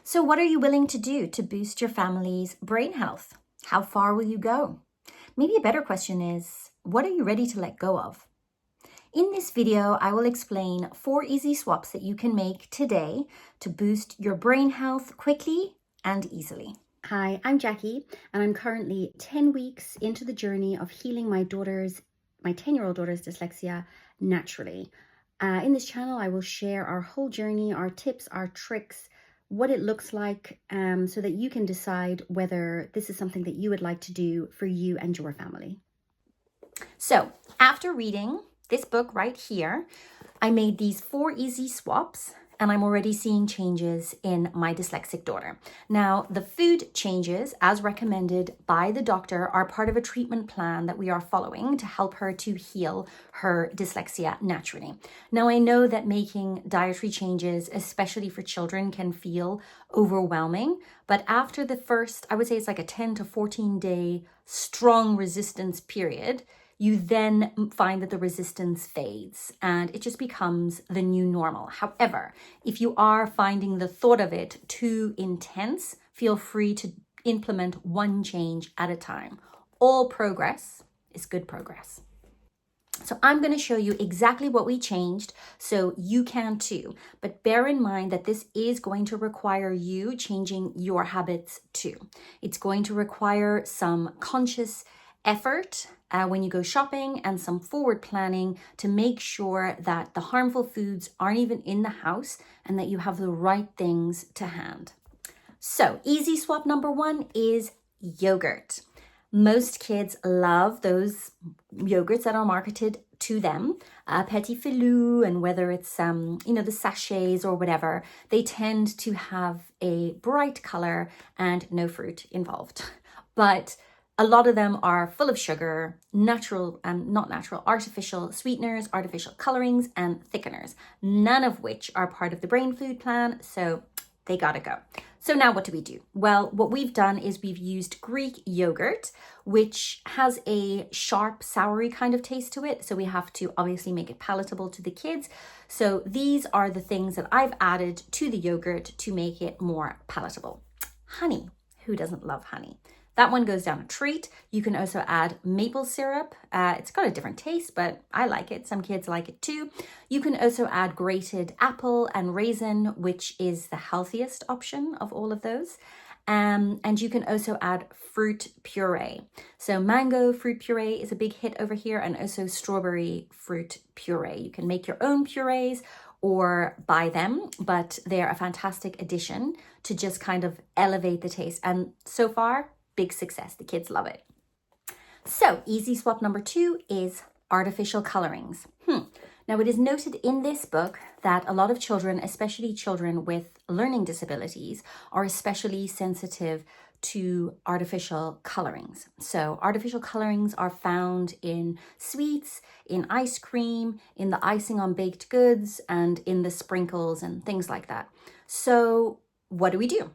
So what are you willing to do to boost your family's brain health? How far will you go? Maybe a better question is, what are you ready to let go of? In this video, I will explain 4 easy swaps that you can make today to boost your brain health quickly and easily. Hi, I'm Jackie, and I'm currently 10 weeks into the journey of healing my 10-year-old daughter's dyslexia naturally. In this channel, I will share our whole journey, our tips, our tricks, what it looks like, so that you can decide whether this is something that you would like to do for you and your family. So after reading this book right here, I made these 4 easy swaps, and I'm already seeing changes in my dyslexic daughter. Now, the food changes, as recommended by the doctor, are part of a treatment plan that we are following to help her to heal her dyslexia naturally. Now, I know that making dietary changes, especially for children, can feel overwhelming, but after the first, I would say it's like a 10 to 14 day strong resistance period, you then find that the resistance fades and it just becomes the new normal. However, if you are finding the thought of it too intense, feel free to implement one change at a time. All progress is good progress. So I'm going to show you exactly what we changed so you can too. But bear in mind that this is going to require you changing your habits too. It's going to require some conscious effort when you go shopping and some forward planning to make sure that the harmful foods aren't even in the house and that you have the right things to hand. So easy swap number 1 is yogurt. Most kids love those yogurts that are marketed to them, Petit Filou, and whether it's the sachets or whatever, they tend to have a bright color and no fruit involved. But a lot of them are full of sugar, natural and not natural, artificial sweeteners, artificial colorings, and thickeners, none of which are part of the brain food plan, so they gotta go. So now what do we do? Well, what we've done is we've used Greek yogurt, which has a sharp, soury kind of taste to it. So we have to obviously make it palatable to the kids. So these are the things that I've added to the yogurt to make it more palatable. Honey. Who doesn't love honey? That one goes down a treat. You can also add maple syrup. It's got a different taste, but I like it. Some kids like it too. You can also add grated apple and raisin, which is the healthiest option of all of those. And you can also add fruit puree. So mango fruit puree is a big hit over here, and also strawberry fruit puree. You can make your own purees or buy them, but they're a fantastic addition to just kind of elevate the taste. And so far, big success. The kids love it. So easy swap number 2 is artificial colorings. Now it is noted in this book that a lot of children, especially children with learning disabilities, are especially sensitive to artificial colorings. So artificial colorings are found in sweets, in ice cream, in the icing on baked goods, and in the sprinkles and things like that. So what do?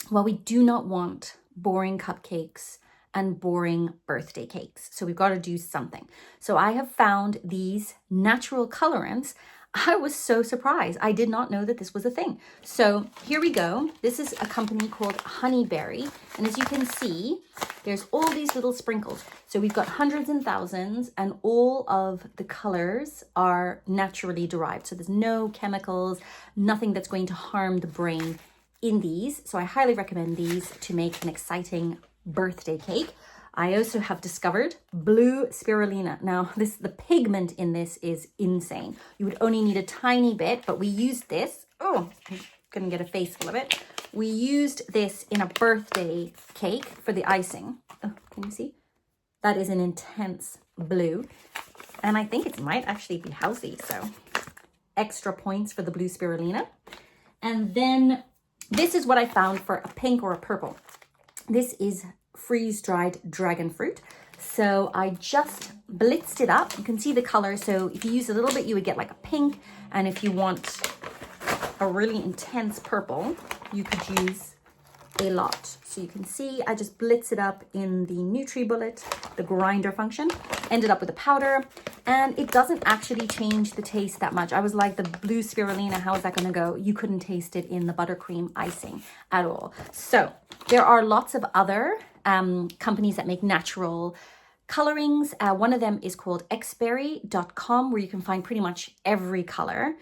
Well, we do not want boring cupcakes and boring birthday cakes. So we've got to do something. So I have found these natural colorants. I was so surprised. I did not know that this was a thing. So here we go. This is a company called Honeyberry. And as you can see, there's all these little sprinkles. So we've got hundreds and thousands, and all of the colors are naturally derived. So there's no chemicals, nothing that's going to harm the brain in these. So I highly recommend these to make an exciting birthday cake. I also have discovered blue spirulina. Now the pigment in this is insane. You would only need a tiny bit, but we used this. Oh, I'm gonna get a face full of it. We used this in a birthday cake for the icing. Oh, can you see? That is an intense blue. And I think it might actually be healthy. So extra points for the blue spirulina. And then this is what I found for a pink or a purple. This is freeze-dried dragon fruit. So I just blitzed it up. You can see the color. So if you use a little bit, you would get like a pink. And if you want a really intense purple, you could use a lot. So you can see I just blitz it up in the NutriBullet, the grinder function. ended up with a powder, and it doesn't actually change the taste that much. I was like, the blue spirulina, how is that going to go? You couldn't taste it in the buttercream icing at all. So there are lots of other companies that make natural colorings. One of them is called xberry.com, where you can find pretty much every color.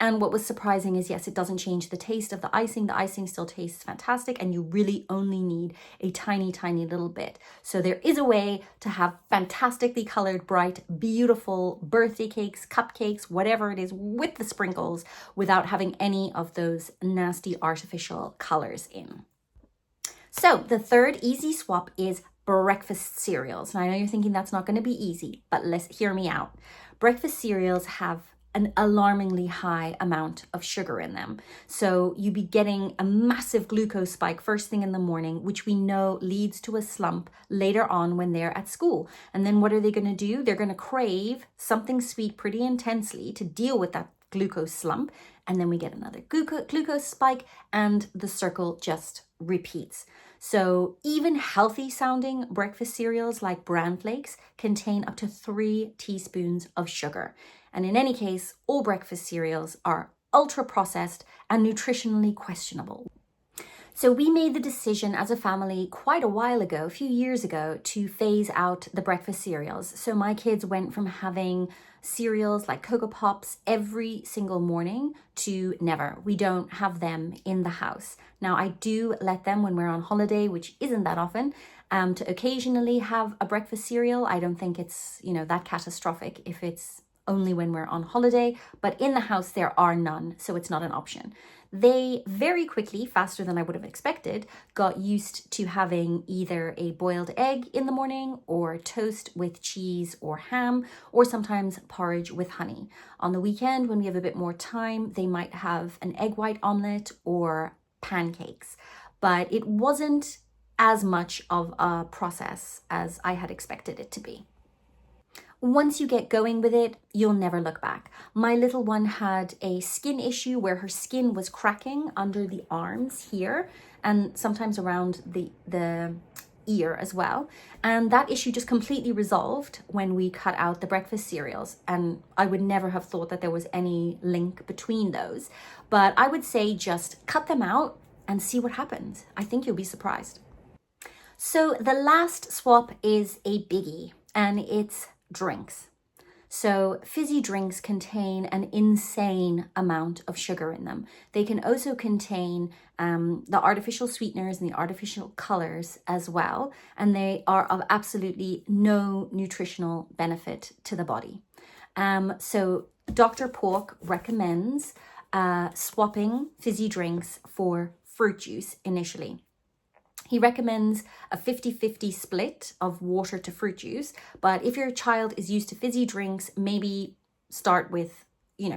And what was surprising is, yes, it doesn't change the taste of the icing. The icing still tastes fantastic, and you really only need a tiny, tiny little bit. So there is a way to have fantastically colored, bright, beautiful birthday cakes, cupcakes, whatever it is, with the sprinkles without having any of those nasty artificial colors in. So the third easy swap is breakfast cereals. And I know you're thinking that's not going to be easy, but let's hear me out. Breakfast cereals have an alarmingly high amount of sugar in them. So you'd be getting a massive glucose spike first thing in the morning, which we know leads to a slump later on when they're at school. And then what are they going to do? They're going to crave something sweet pretty intensely to deal with that glucose slump. And then we get another glucose spike, and the circle just repeats. So even healthy sounding breakfast cereals like bran flakes contain up to 3 teaspoons of sugar. And in any case, all breakfast cereals are ultra processed and nutritionally questionable. So we made the decision as a family quite a while ago, a few years ago, to phase out the breakfast cereals. So my kids went from having cereals like Cocoa Pops every single morning to never. We don't have them in the house. Now, I do let them, when we're on holiday, which isn't that often, to occasionally have a breakfast cereal. I don't think it's, that catastrophic if it's only when we're on holiday, but in the house there are none, so it's not an option. They very quickly, faster than I would have expected, got used to having either a boiled egg in the morning or toast with cheese or ham, or sometimes porridge with honey. On the weekend, when we have a bit more time, they might have an egg white omelette or pancakes, but it wasn't as much of a process as I had expected it to be. Once you get going with it, you'll never look back. My little one had a skin issue where her skin was cracking under the arms here and sometimes around the ear as well. And that issue just completely resolved when we cut out the breakfast cereals. And I would never have thought that there was any link between those. But I would say just cut them out and see what happens. I think you'll be surprised. So the last swap is a biggie, and it's drinks. So fizzy drinks contain an insane amount of sugar in them. They can also contain the artificial sweeteners and the artificial colors as well, and they are of absolutely no nutritional benefit to the body. So Dr. Pauc recommends swapping fizzy drinks for fruit juice initially. He recommends a 50-50 split of water to fruit juice, but if your child is used to fizzy drinks, maybe start with,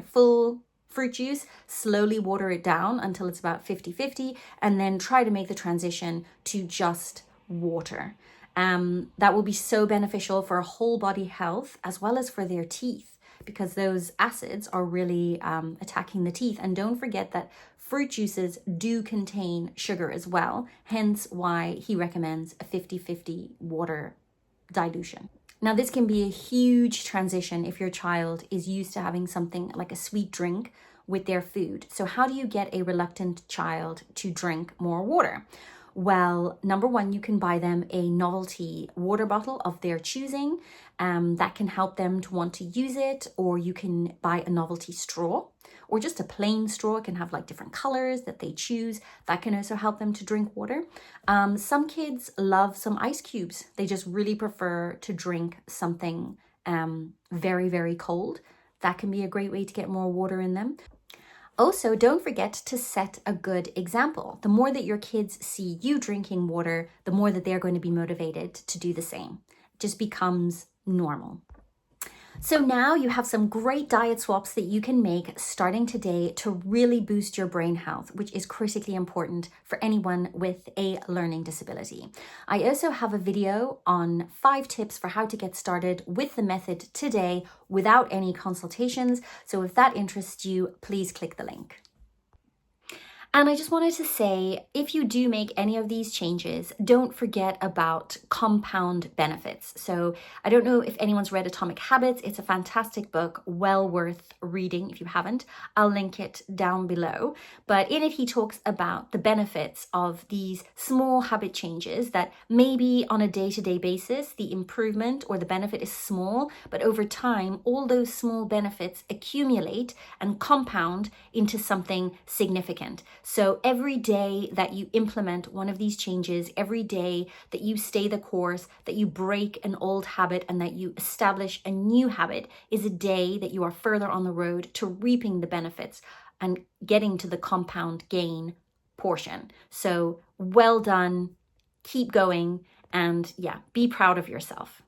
full fruit juice, slowly water it down until it's about 50-50, and then try to make the transition to just water. That will be so beneficial for whole body health as well as for their teeth, because those acids are really attacking the teeth. And don't forget that fruit juices do contain sugar as well, hence why he recommends a 50-50 water dilution. Now, this can be a huge transition if your child is used to having something like a sweet drink with their food. So how do you get a reluctant child to drink more water? Well, number one, you can buy them a novelty water bottle of their choosing. That can help them to want to use it, or you can buy a novelty straw, or just a plain straw. It can have like different colors that they choose. That can also help them to drink water. Some kids love some ice cubes. They just really prefer to drink something very, very cold. That can be a great way to get more water in them. Also, don't forget to set a good example. The more that your kids see you drinking water, the more that they're going to be motivated to do the same. It just becomes normal. So now you have some great diet swaps that you can make starting today to really boost your brain health, which is critically important for anyone with a learning disability. I also have a video on 5 tips for how to get started with the method today without any consultations. So if that interests you, please click the link. And I just wanted to say, if you do make any of these changes, don't forget about compound benefits. So I don't know if anyone's read Atomic Habits. It's a fantastic book, well worth reading if you haven't. I'll link it down below. But in it, he talks about the benefits of these small habit changes that maybe on a day-to-day basis, the improvement or the benefit is small, but over time, all those small benefits accumulate and compound into something significant. So every day that you implement one of these changes, every day that you stay the course, that you break an old habit and that you establish a new habit is a day that you are further on the road to reaping the benefits and getting to the compound gain portion. So well done, keep going, and yeah, be proud of yourself.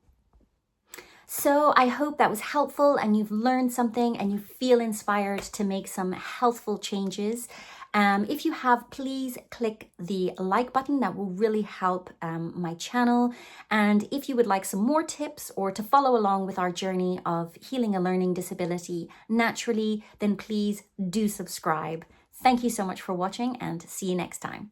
So I hope that was helpful and you've learned something and you feel inspired to make some healthful changes. If you have, please click the like button. That will really help my channel. And if you would like some more tips or to follow along with our journey of healing a learning disability naturally, then please do subscribe. Thank you so much for watching and see you next time.